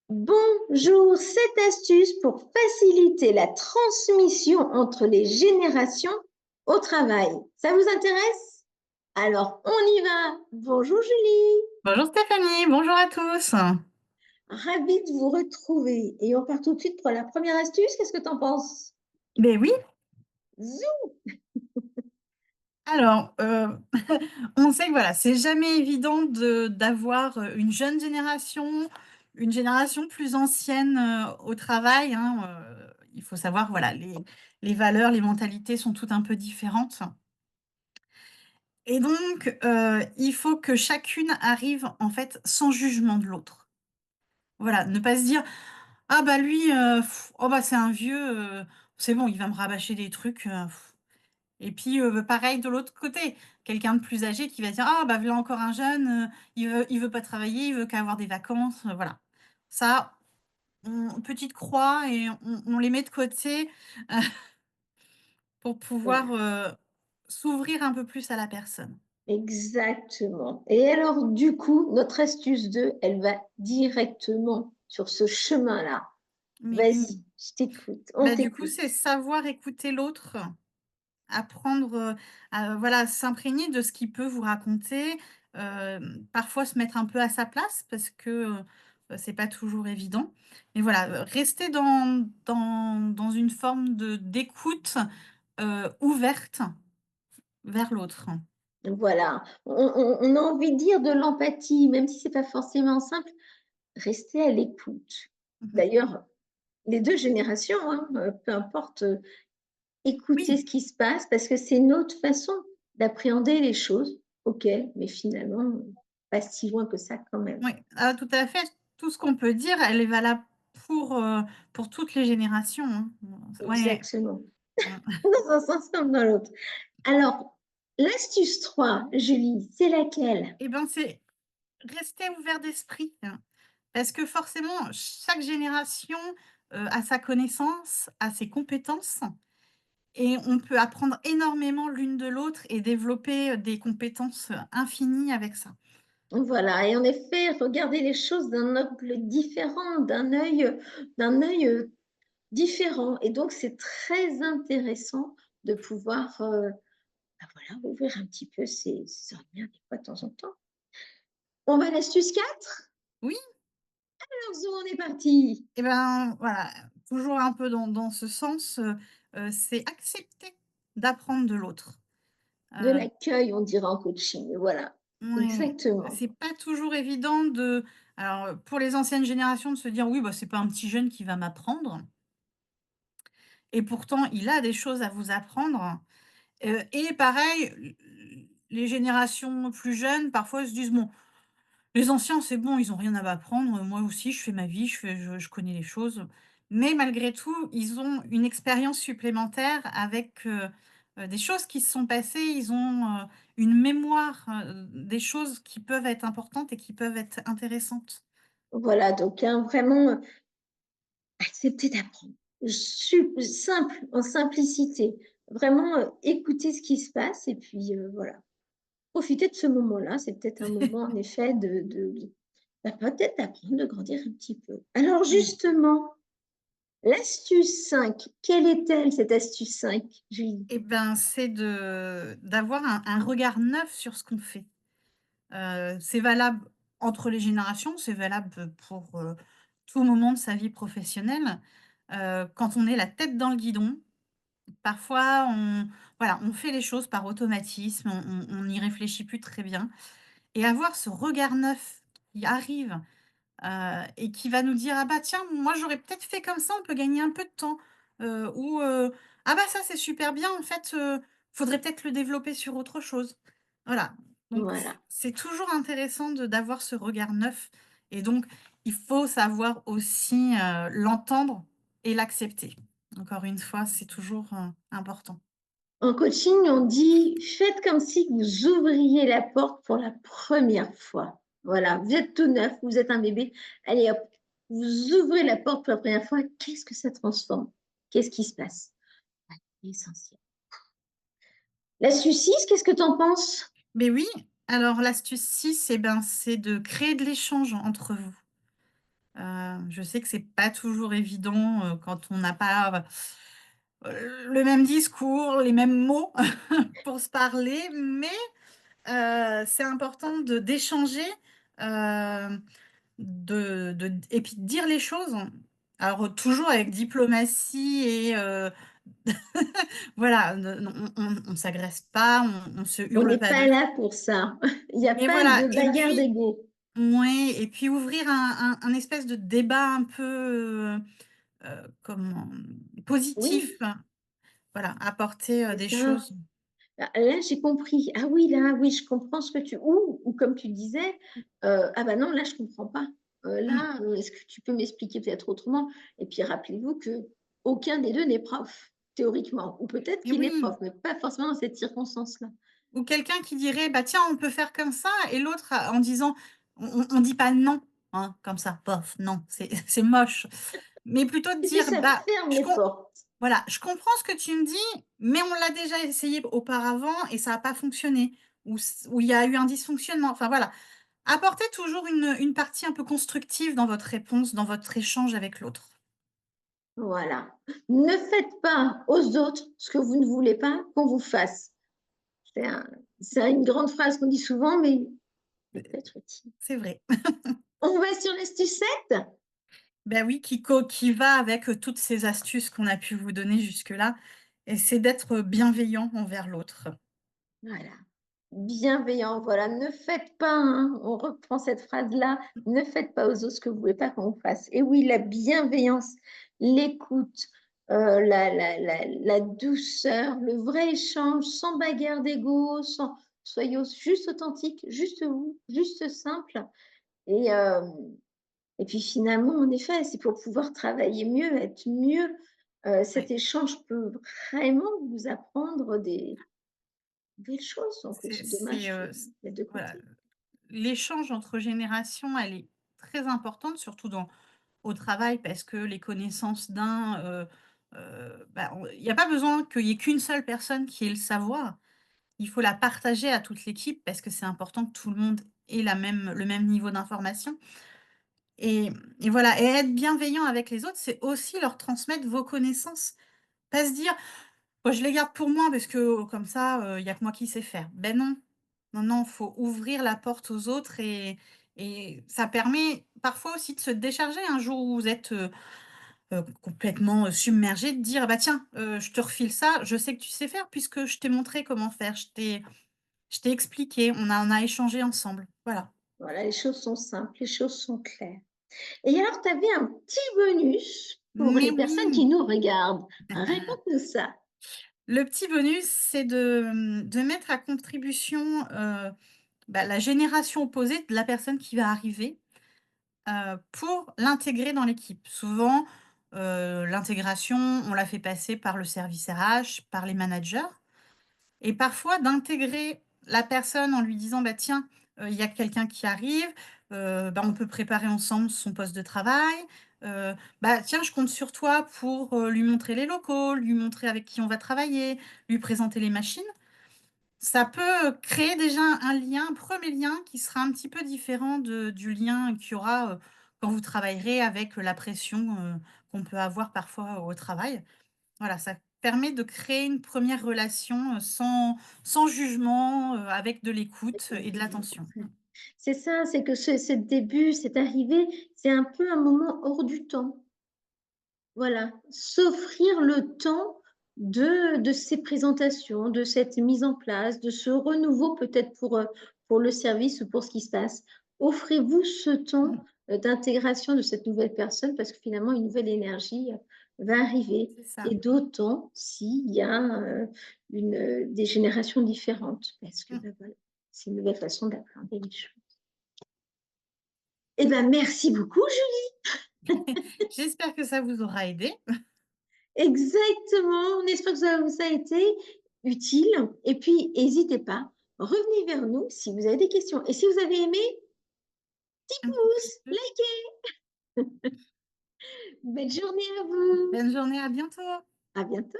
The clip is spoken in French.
Bonjour, cette astuce pour faciliter la transmission entre les générations au travail. Ça vous intéresse? Alors, on y va. Bonjour Julie, Bonjour Stéphanie, bonjour à tous. ravie de vous retrouver. Et on part tout de suite pour la première astuce. Qu'est-ce que tu en penses? Ben oui, Zou. alors, on sait que voilà, c'est jamais évident d'avoir une génération plus ancienne au travail, hein. Il faut savoir, voilà, les valeurs, les mentalités sont toutes un peu différentes. Et donc, il faut que chacune arrive en fait sans jugement de l'autre. Voilà, ne pas se dire: «Ah bah lui, oh bah c'est un vieux, c'est bon, il va me rabâcher des trucs, Et puis, pareil de l'autre côté, quelqu'un de plus âgé qui va dire: «Ah bah voilà encore un jeune, il veut pas travailler, il veut qu'avoir des vacances», voilà. Ça, petite croix et on les met de côté, heu, pour pouvoir, Voilà, s'ouvrir un peu plus à la personne. exactement. Et alors, du coup, notre astuce 2, elle va directement sur ce chemin-là. Mais oui, Vas-y, je t'écoute, on bah, du coup, t'écoute. c'est savoir écouter l'autre. Apprendre, à voilà, s'imprégner de ce qu'il peut vous raconter, parfois se mettre un peu à sa place parce que, c'est pas toujours évident. Mais voilà, rester dans une forme d'écoute, ouverte vers l'autre. Voilà, on a envie de dire de l'empathie, même si c'est pas forcément simple, rester à l'écoute. Mmh. D'ailleurs, les 2 générations, hein, peu importe, écouter Oui, ce qui se passe parce que c'est notre façon d'appréhender les choses. OK, mais finalement, pas si loin que ça quand même. oui, ah tout à fait. Tout ce qu'on peut dire, elle est valable pour toutes les générations, hein. Ouais, Exactement, mmh. dans un sens comme dans l'autre. Alors, l'astuce 3, Julie, c'est laquelle? Et ben, c'est rester ouvert d'esprit, hein. Parce que forcément, chaque génération, a sa connaissance, a ses compétences et on peut apprendre énormément l'une de l'autre et développer, des compétences, infinies avec ça. Voilà, et en effet, regarder les choses d'un angle différent, d'un œil, différent, et donc c'est très intéressant de pouvoir, bah, voilà, ouvrir un petit peu ses oreilles des fois de temps en temps. On va à l'astuce 4. Oui, Alors Zo, on est parti. et ben, voilà, toujours un peu dans ce sens, c'est accepter d'apprendre de l'autre. De Heu, l'accueil, on dirait en coaching, voilà, ouais, exactement. c'est pas toujours évident alors, pour les anciennes générations de se dire: «Oui, bah, c'est pas un petit jeune qui va m'apprendre» et pourtant il a des choses à vous apprendre. Et pareil, les générations plus jeunes, parfois, se disent: «Bon, les anciens, c'est bon, ils ont rien à m'apprendre, moi aussi je fais ma vie, je connais les choses». Mais malgré tout, ils ont une expérience supplémentaire avec, des choses qui se sont passées. Ils ont, une mémoire, des choses qui peuvent être importantes et qui peuvent être intéressantes. Voilà, donc hein, vraiment, accepter d'apprendre. Simple, en simplicité. Vraiment, écouter ce qui se passe et puis, voilà. Profiter de ce moment-là, c'est peut-être un moment en effet bah, peut-être d'apprendre, de grandir un petit peu. Alors Oui. justement, l'astuce 5, quelle est-elle cette astuce 5, Julie? Et ben, c'est d'avoir un regard neuf sur ce qu'on fait. C'est valable entre les générations, c'est valable pour, tout moment de sa vie professionnelle. Quand on est la tête dans le guidon, parfois on fait les choses par automatisme, on n'y réfléchit plus très bien et avoir ce regard neuf qui arrive, et qui va nous dire: «Ah bah tiens, moi j'aurais peut-être fait comme ça, on peut gagner un peu de temps», ou «Ah bah ça c'est super bien en fait, faudrait peut-être le développer sur autre chose». Voilà, donc Voilà. c'est toujours intéressant d'avoir ce regard neuf et donc il faut savoir aussi, l'entendre et l'accepter. Encore une fois, c'est toujours, important. En coaching, on dit: «Faites comme si vous ouvriez la porte pour la première fois». Voilà, vous êtes tout neuf, vous êtes un bébé, allez hop, vous ouvrez la porte pour la première fois, qu'est-ce que ça transforme? Qu'est-ce qui se passe? Essentiel. L'astuce 6, qu'est-ce que tu en penses? Mais oui, alors l'astuce 6, eh ben, c'est de créer de l'échange entre vous. Je sais que c'est pas toujours évident, quand on n'a pas, le même discours, les mêmes mots pour se parler, mais c'est important d'échanger, hem, et puis de dire les choses. Alors, toujours avec diplomatie et voilà, ne on s'agresse pas, on se On hurle n'est pas pas dessus. là pour ça. Il n'y a Mais pas voilà de et bagarre puis d'ego. mouais et puis ouvrir un espèce de débat un peu, comment? Positif. Oui, Voilà, apporter, c'est des ça. choses. Ah, là, j'ai compris. Ah oui, là, oui, je comprends ce que tu ou comme tu disais, «Ah bah non, là, je comprends pas. Mmh. Là, est-ce que tu peux m'expliquer peut-être autrement?» Et puis rappelez-vous qu'aucun des 2 n'est prof, théoriquement, ou peut-être Et qu'il est oui, prof, mais pas forcément dans cette circonstance-là. ou quelqu'un qui dirait: «Bah, tiens, on peut faire comme ça» et l'autre, en disant on dit pas «non», hein, comme ça, pof, non, c'est c'est moche. Mais plutôt de Et puis dire: ça «Bah, ferme je les com portes. voilà, je comprends ce que tu me dis, mais on l'a déjà essayé auparavant et ça a pas fonctionné» ou il y a eu un dysfonctionnement. Enfin voilà, apporter toujours une partie un peu constructive dans votre réponse, dans votre échange avec l'autre. Voilà. Ne faites pas aux autres ce que vous ne voulez pas qu'on vous fasse. C'est un c'est une grande phrase qu'on dit souvent, mais ça peut être utile. C'est vrai. On va sur l'astuce 7. Ben oui, qui va avec, toutes ces astuces qu'on a pu vous donner jusque-là et c'est d'être bienveillant envers l'autre. Voilà. Bienveillant, voilà. Ne faites pas, hein, on reprend cette phrase-là, ne faites pas aux autres ce que vous voulez pas qu'on vous fasse. Et oui, la bienveillance, l'écoute, la douceur, le vrai échange, sans bagarre d'ego, sans soyez juste authentique, juste vous, juste simple. Et, et puis finalement, en effet, c'est pour pouvoir travailler mieux, être mieux. Cet Ouais, échange peut vraiment vous apprendre des belles choses. Donc, c'est c'est, dommage qu'il y a 2 voilà, côtés. l'échange entre générations, elle est très importante, surtout au travail parce que les connaissances d'un, bah, on il y a pas besoin qu'il y ait qu'une seule personne qui ait le savoir. Il faut la partager à toute l'équipe parce que c'est important que tout le monde ait le même niveau d'information. Et et voilà et être bienveillant avec les autres, c'est aussi leur transmettre vos connaissances. Pas se dire: «Bah, je les garde pour moi parce que, comme ça, il y a que moi qui sais faire». Ben non. Non, non, faut ouvrir la porte aux autres et ça permet parfois aussi de se décharger un jour où vous êtes, complètement, submergé, de dire: «Bah, tiens, je te refile ça, je sais que tu sais faire puisque je t'ai montré comment faire, je t'ai expliqué, on a échangé ensemble». Voilà. Voilà, les choses sont simples, les choses sont claires. Et alors, tu avais un petit bonus pour Mais les personnes qui oui! nous regardent. Raconte-nous ça. Le petit bonus, c'est de mettre à contribution, bah, la génération opposée de la personne qui va arriver, pour l'intégrer dans l'équipe. Souvent, l'intégration, on la fait passer par le service RH, par les managers et parfois d'intégrer la personne en lui disant: «Bah, tiens, il y a quelqu'un qui arrive, bah, on peut préparer ensemble son poste de travail. Bah, tiens, je compte sur toi pour, lui montrer les locaux, lui montrer avec qui on va travailler, lui présenter les machines». Ça peut créer déjà un lien, un 1er lien qui sera un petit peu différent du lien qu'il y aura, quand vous travaillerez avec la pression, qu'on peut avoir parfois au travail. Voilà, ça permet de créer une première relation, sans jugement, avec de l'écoute et de l'attention. Mmh. C'est ça, c'est que ce début, cette arrivée, c'est un peu un moment hors du temps. Voilà, s'offrir le temps de ces présentations, de cette mise en place, de ce renouveau peut-être pour le service ou pour ce qui se passe. Offrez-vous ce temps, Mmh. d'intégration de cette nouvelle personne parce que finalement une nouvelle énergie, va arriver C'est ça. et d'autant s'il y a, des générations différentes parce que, Mmh. bah, voilà, c'est une nouvelle façon d'appréhender les choses. Eh ben, merci beaucoup Julie. J'espère que ça vous aura aidé. Exactement, on espère que ça vous a été utile et puis n'hésitez pas, revenez vers nous si vous avez des questions et si vous avez aimé, Un petit pouce, pouce bleu. likez. Belle journée à vous. Bonne journée, à bientôt. À bientôt.